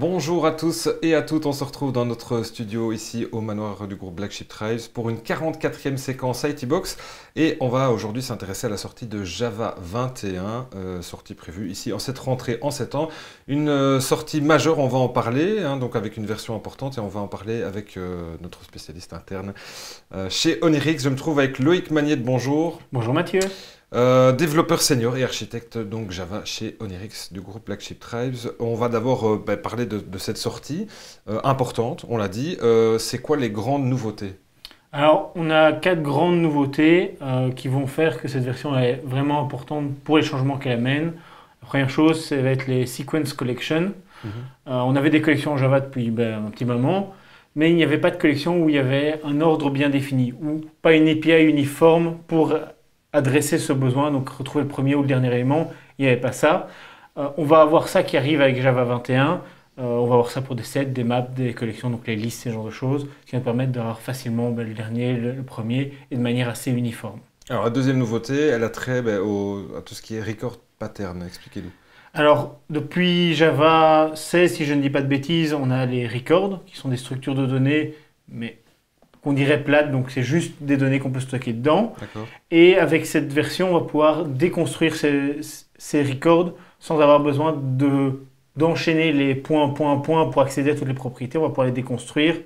Bonjour à tous et à toutes, on se retrouve dans notre studio ici au manoir du groupe Black Sheep Tribes pour une 44e séquence IT-Box et on va aujourd'hui s'intéresser à la sortie de Java 21, sortie prévue ici en cette rentrée en 7 ans. Une sortie majeure, on va en parler, donc avec une version importante et on va en parler avec notre spécialiste interne chez Onirix. Je me trouve avec Loïc Magnet, bonjour. Bonjour Mathieu. Développeur senior et architecte donc Java chez Onirix du groupe Black Sheep Tribes. On va d'abord parler de cette sortie importante, on l'a dit. C'est quoi les grandes nouveautés? Alors, on a 4 grandes nouveautés qui vont faire que cette version est vraiment importante pour les changements qu'elle amène. La première chose, ça va être les Sequence Collection. On avait des collections en Java depuis un petit moment, mais il n'y avait pas de collection où il y avait un ordre bien défini, ou pas une API uniforme pour adresser ce besoin, donc retrouver le premier ou le dernier élément, il n'y avait pas ça. On va avoir ça qui arrive avec Java 21, on va avoir ça pour des sets, des maps, des collections, donc les listes, ce genre de choses, qui vont permettre d'avoir facilement le dernier, le premier, et de manière assez uniforme. Alors la deuxième nouveauté, elle a trait à tout ce qui est record pattern, expliquez-nous. Alors, depuis Java 16, si je ne dis pas de bêtises, on a les records, qui sont des structures de données, mais qu'on dirait plates, donc c'est juste des données qu'on peut stocker dedans. Et avec cette version, on va pouvoir déconstruire ces records sans avoir besoin d'enchaîner les points pour accéder à toutes les propriétés. On va pouvoir les déconstruire.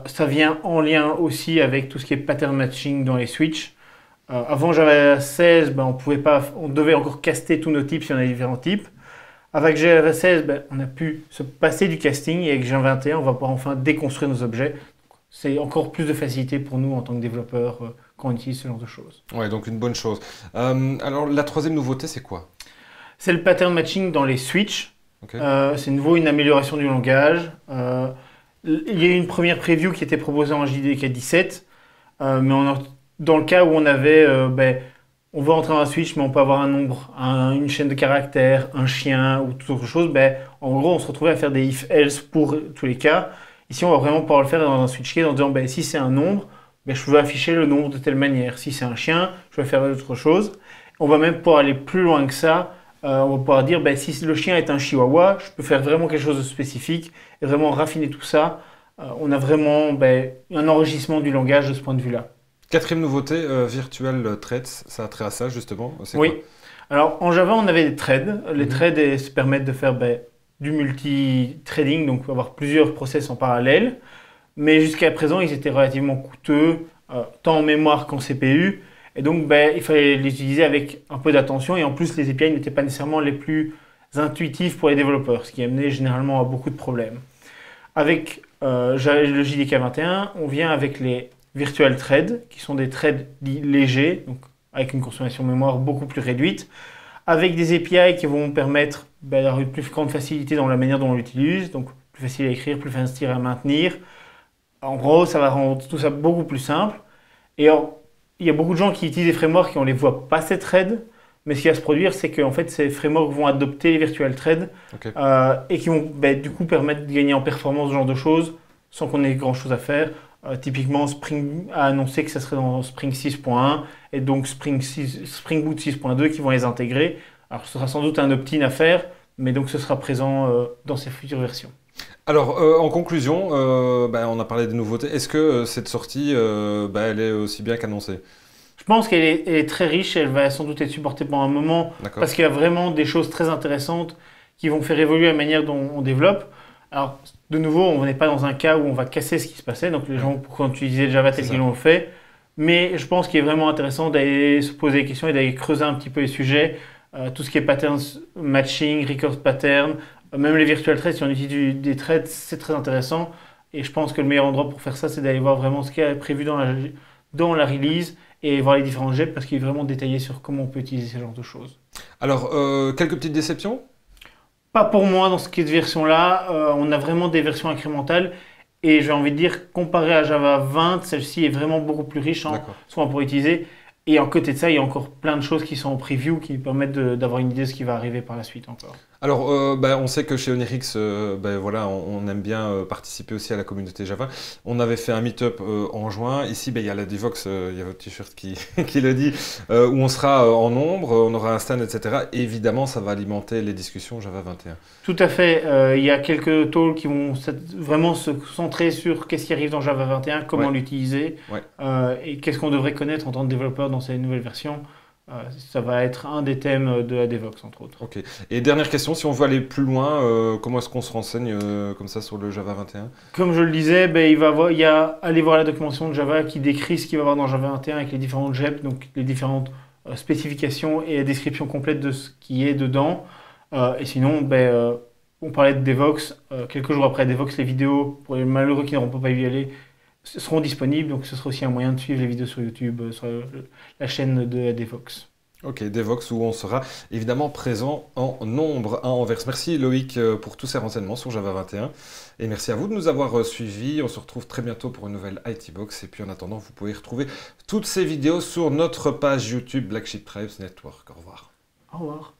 Ça vient en lien aussi avec tout ce qui est pattern matching dans les switches. Avant Java 16, on devait encore caster tous nos types si on a différents types. Avec Java 16, on a pu se passer du casting et avec Java 21, on va pouvoir enfin déconstruire nos objets. C'est encore plus de facilité pour nous en tant que développeurs quand on utilise ce genre de choses. Ouais, donc une bonne chose. Alors la troisième nouveauté, c'est quoi? C'est le pattern matching dans les switches. Okay. C'est nouveau une amélioration du langage. Il y a eu une première preview qui était proposée en JDK 17, mais dans le cas où on avait, on veut entrer dans un switch, mais on peut avoir un nombre, une chaîne de caractères, un chien ou toute autre chose. En gros, on se retrouvait à faire des if-else pour tous les cas. Ici, on va vraiment pouvoir le faire dans un switch case en disant si c'est un nombre, je veux afficher le nombre de telle manière. Si c'est un chien, je vais faire autre chose. On va même pouvoir aller plus loin que ça. On va pouvoir dire si le chien est un chihuahua, je peux faire vraiment quelque chose de spécifique et vraiment raffiner tout ça. On a vraiment un enrichissement du langage de ce point de vue-là. Quatrième nouveauté, Virtual Threads, ça a trait à ça justement. Oui. Alors en Java, on avait des threads. Les threads se permettent de faire du multi-threading, donc avoir plusieurs process en parallèle. Mais jusqu'à présent, ils étaient relativement coûteux, tant en mémoire qu'en CPU. Et donc, il fallait les utiliser avec un peu d'attention. Et en plus, les API n'étaient pas nécessairement les plus intuitifs pour les développeurs, ce qui amenait généralement à beaucoup de problèmes. Avec le JDK 21, on vient avec les virtual threads, qui sont des threads légers, donc avec une consommation mémoire beaucoup plus réduite, avec des API qui vont permettre d'avoir une plus grande facilité dans la manière dont on l'utilise, donc plus facile à écrire, plus facile à maintenir. En gros, ça va rendre tout ça beaucoup plus simple. Et alors, il y a beaucoup de gens qui utilisent des frameworks et on ne les voit pas ces threads, mais ce qui va se produire, c'est que fait, ces frameworks vont adopter les virtual threads et qui vont du coup permettre de gagner en performance, ce genre de choses, sans qu'on ait grand-chose à faire. Typiquement, Spring a annoncé que ça serait dans Spring 6.1 et donc Spring Boot 6.2 qui vont les intégrer. Alors, ce sera sans doute un opt-in à faire, mais donc ce sera présent dans ces futures versions. Alors, en conclusion, on a parlé des nouveautés. Est-ce que cette sortie, elle est aussi bien qu'annoncée? Je pense qu'elle est très riche, elle va sans doute être supportée pendant un moment, parce qu'il y a vraiment des choses très intéressantes qui vont faire évoluer la manière dont on développe. Alors, de nouveau, on n'est pas dans un cas où on va casser ce qui se passait, donc les gens pourront utiliser Java tel qu'ils l'ont fait. Mais je pense qu'il est vraiment intéressant d'aller se poser des questions et d'aller creuser un petit peu les sujets. Tout ce qui est pattern matching, record pattern, même les virtual threads, si on utilise des threads, c'est très intéressant. Et je pense que le meilleur endroit pour faire ça, c'est d'aller voir vraiment ce qui est prévu dans la release et voir les différents jets parce qu'il est vraiment détaillé sur comment on peut utiliser ce genre de choses. Alors, quelques petites déceptions? Pas pour moi dans cette version-là. On a vraiment des versions incrémentales. Et j'ai envie de dire, comparé à Java 20, celle-ci est vraiment beaucoup plus riche en ce qu'on pourrait utiliser. Et à côté de ça, il y a encore plein de choses qui sont en preview qui permettent d'avoir une idée de ce qui va arriver par la suite encore. Alors, on sait que chez Onirix, voilà, on aime bien participer aussi à la communauté Java. On avait fait un meet-up en juin. Ici, il y a la Devox, il y a votre t-shirt qui, qui le dit, où on sera en nombre, on aura un stand, etc. Et évidemment, ça va alimenter les discussions Java 21. Tout à fait. Il y a quelques talks qui vont vraiment se centrer sur qu'est-ce qui arrive dans Java 21, comment Ouais. l'utiliser, Ouais. et qu'est-ce qu'on devrait connaître en tant que développeur dans ces nouvelles versions. Ça va être un des thèmes de la Devox, entre autres. Ok. Et dernière question, si on veut aller plus loin, comment est-ce qu'on se renseigne comme ça sur le Java 21? Comme je le disais, allez voir la documentation de Java qui décrit ce qu'il va y avoir dans Java 21 avec les différentes JEP, donc les différentes spécifications et la description complète de ce qui est dedans. Et sinon, on parlait de Devox. Quelques jours après Devox, les vidéos, pour les malheureux qui n'auront pas pu y aller, seront disponibles. Donc ce sera aussi un moyen de suivre les vidéos sur YouTube, sur la chaîne de la Devox. Ok, Devox, où on sera évidemment présent en nombre à Anvers. Merci Loïc pour tous ces renseignements sur Java 21. Et merci à vous de nous avoir suivis. On se retrouve très bientôt pour une nouvelle IT Box. Et puis en attendant, vous pouvez retrouver toutes ces vidéos sur notre page YouTube Black Sheep Tribes Network. Au revoir. Au revoir.